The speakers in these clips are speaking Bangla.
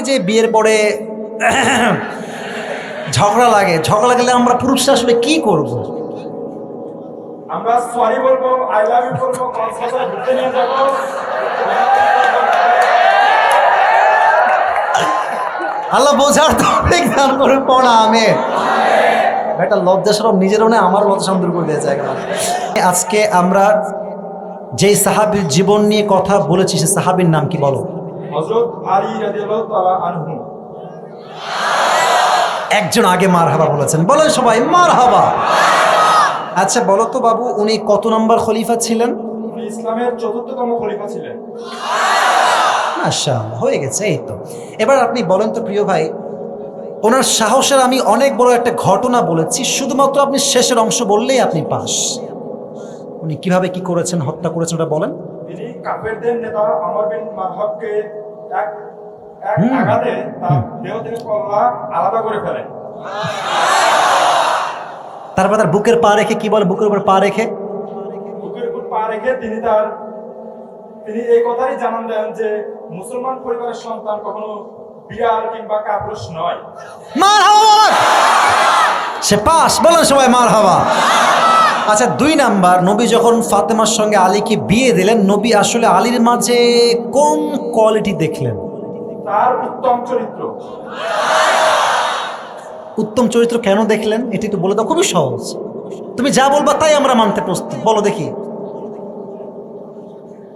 এই যে বিয়ের পরে ঝগড়া লাগলে আমরা পুরুষরা আসলে কি করব? আমরা সরি বলবো, আই লাভ ইউ বলবো, কক্সবাজার ঘুরতে নিয়ে যাবো। আল্লাহ বোঝার তৌফিক দান করে পড়া আমি একটা লজ্জা সরব নিজেরও না, আমার লজ্জা সরম দূর করে দিয়েছে একবার। আজকে আমরা যেই সাহাবীর জীবন নিয়ে কথা বলেছি সে সাহাবীর নাম কি বলো? হযরত আলী রাদিয়াল্লাহু তাআলা আনহু। একজন আগে মারহাবা বলেছেন, বলেন সবাই মারহাবা। আচ্ছা বলো তো বাবু, উনি কত নম্বর খলিফা ছিলেন? উনি ইসলামের চতুর্থতম খলিফা ছিলেন। মাশাআল্লাহ, হয়ে গেছে। এই তো এবার আপনি বলেন তো প্রিয় ভাই, ওনার সাহসের আমি অনেক বড় একটা ঘটনা বলেছি, শুধুমাত্র আপনি শেষের অংশ বললেই আপনি পাস। উনি কিভাবে কি করেছেন, হত্যা করেছেন ওটা বলেন। তিনি কাফেরদের নেতা আমর বিন মারহাবকে এক আঘাতে তার দেহ থেকে কল্লা আলাদা করে ফেলেন। তারপর তার বুকের পা রেখে, কি বলে, বুকের উপর পা রেখে, বুকের উপর পা রেখে তিনি এই কথাই জানান দেন যে মুসলমান পরিবারের সন্তান কখনো বিড়াল কিংবা কাপুরুষ নয়। মারহাবা বলেন। সে পাস, বলেন সবাই মারহাবা। আচ্ছা 2 নাম্বার, নবী যখন ফাতেমার সঙ্গে আলীকে বিয়ে দিলেন, নবী আসলে আলীর মাঝে কোন কোয়ালিটি দেখলেন? তার উত্তম চরিত্র। উত্তম চরিত্র কেন দেখলেন এটি একটু বলে দাও, খুবই সহজ। তুমি যা বলবা তাই আমরা মানতে প্রস্তুত, বলো দেখি।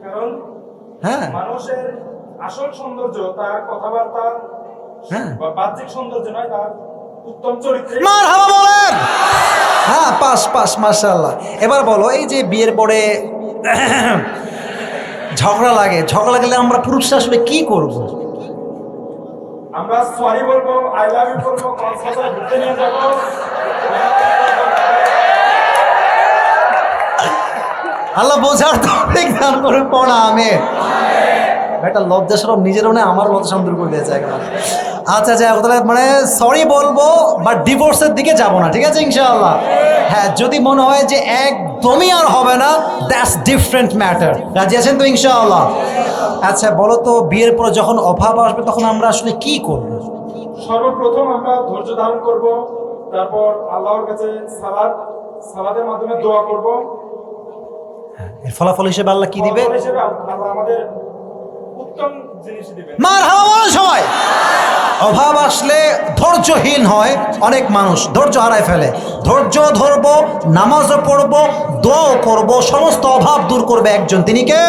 কারণ হ্যাঁ মানুষের আসল সৌন্দর্য তার কথাবার্তা হ্যাঁ, বা বাহ্যিক সৌন্দর্য নয়, তার উত্তম চরিত্রে। মারহাবা বলেন। হ্যাঁ পাস পাস, মাশাআল্লাহ। এবার বলো, এই যে বিয়ের পরে ঝগড়া লাগলে আমরা পুরুষরা আসলে কি করব? আমরা সরি বলবো, আই লাভ ইউ বলবো, কক্সবাজার ঘুরতে নিয়ে যাবো। আল্লাহ বোঝার তৌফিক দান করে পড়া আমি একটা লজ্জা সরব নিজেরও না, আমার লজ্জা সরম দূর করে দিয়েছে একবার। আচ্ছা আচ্ছা, তাহলে মানে সরি বলবো বাট ডিভোর্সের দিকে যাব না, ঠিক আছে ইনশাআল্লাহ। হ্যাঁ, যদি মনে হয় যে একদমই আর হবে না, দ্যাটস ডিফারেন্ট ম্যাটার। রাজি আছেন তো ইনশাআল্লাহ? আচ্ছা বলো তো, বিয়ের পর যখন অভাব আসবে তখন আমরা আসলে কি করব? সর্বপ্রথম আমরা ধৈর্য ধারণ করব, তারপর আল্লাহর কাছে সালাতের মাধ্যমে দোয়া করব। এর ফলাফল হিসেবে আল্লাহ কি দিবে? ফলাফল হিসেবে আল্লাহ আমাদের উত্তম জিনিস দিবেন। মারহাবা বলেন সবাই। অভাব আসলে ধৈর্যহীন হয় অনেক মানুষ, ধৈর্য হারায় ফেলে। ধৈর্য ধরবো, নামাজও পড়বো, দোয়াও করবো, সমস্ত অভাব দূর করবে একজন, তিনি কে?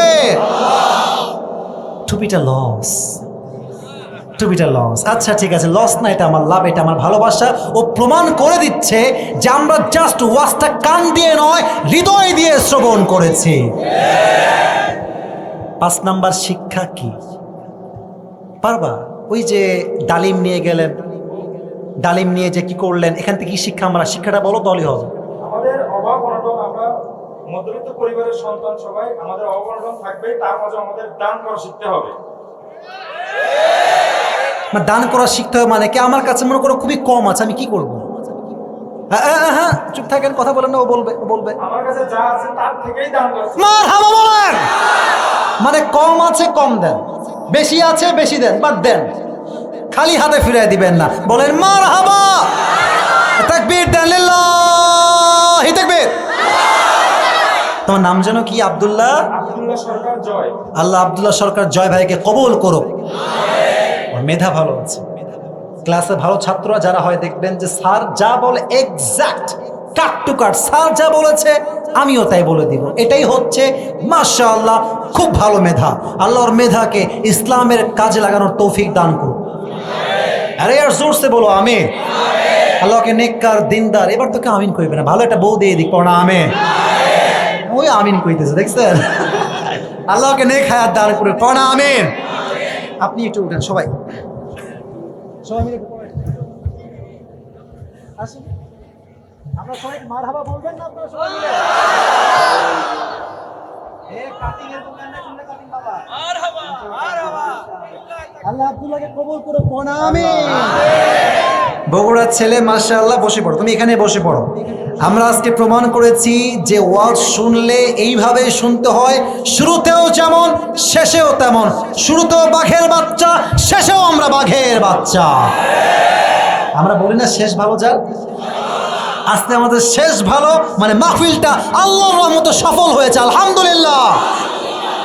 টুপিটা লস। আচ্ছা ঠিক আছে, লস না, এটা আমার লাভ, এটা আমার ভালোবাসা। ও প্রমাণ করে দিচ্ছে যে আমরা জাস্ট ওয়াজটা কান দিয়ে নয়, হৃদয় দিয়ে শ্রবণ করেছি। 5 নাম্বার শিক্ষা কি পারবা? ওই যে ডালিম নিয়ে গেলেন, ডালিম নিয়ে যে কি করলেন, এখান থেকে কি শিক্ষা? আমরা শিক্ষাটা বলো তাহলেই হবে। আমাদের অভাব অনটন, আমরা মধ্যবিত্ত পরিবারের সন্তান, সবাই আমাদের অভাব অনটন থাকবে, তার মাঝে আমাদের দান করা শিখতে হবে। দান করা শিখতে হবে মানে কি? আমার কাছে মনে করো খুবই কম আছে, আমি কি করবো? হ্যাঁ, চুপ থাকেন, কথা বলেন না, ও বলবে। আমার কাছে যা আছে তার থেকেই দান করা। মারহাবা বলেন। মানে কম আছে কম দেন, বেশি আছে বেশি দেন, বাট দেন, খালি হাতে ফিরিয়ে দিবেন না। বলেন মারহাবা। তাকবীর দেন, লিল্লাহি তাকবীর। তোমার নাম যেন কি? আব্দুল্লাহ সরকার জয়। আল্লাহ আব্দুল্লাহ সরকার জয় ভাইকে কবুল করুক। ওর মেধা ভালো আছে, ক্লাসে ভালো ছাত্ররা যারা হয় দেখবেন যে স্যার যা বলে এক্সাক্ট কাট টু কাট, স্যার যা বলেছে আমিও তাই বলে দিব। এটাই হচ্ছে মাশাআল্লাহ খুব ভালো মেধা। আল্লাহর মেধাকে ইসলামের কাজে লাগানোর তৌফিক দান করুন। আরে আর জোরসে বলো আমিন। আল্লাহকে নেককার দিনদার, এবার তোকে আমিন কইবে না, ভালো একটা বউ দিয়ে দিক, পড়া আমিন। ওই আমিন কইতেছে, দেখছেন? আল্লাহকে নেক হায়াত দান করে, পড়া আমিন। আপনি একটু উঠেন, সবাই মিলে আসুন, আমরা সবাই মারহাবা বলবেন না? আপনারা সবাই মিলে আল্লাহ আব্দুল্লাহকে কবুল করে, পড়া আমিন। বগুড়ার ছেলে মাশাআল্লাহ বসে পড়ো, তুমি এখানে বসে পড়ো। আমরা আজকে প্রমাণ করেছি যে ওয়াজ শুনলে এইভাবেই শুনতে হয়, শুরুতেও যেমন শেষেও তেমন। শুরুতেও বাঘের বাচ্চা, শেষেও আমরা বাঘের বাচ্চা। আমরা বলি না শেষ ভালো যার, আজকে আমাদের শেষ ভালো, মানে মাহফিলটা আল্লাহর রহমতে সফল হয়েছে, আলহামদুলিল্লাহ।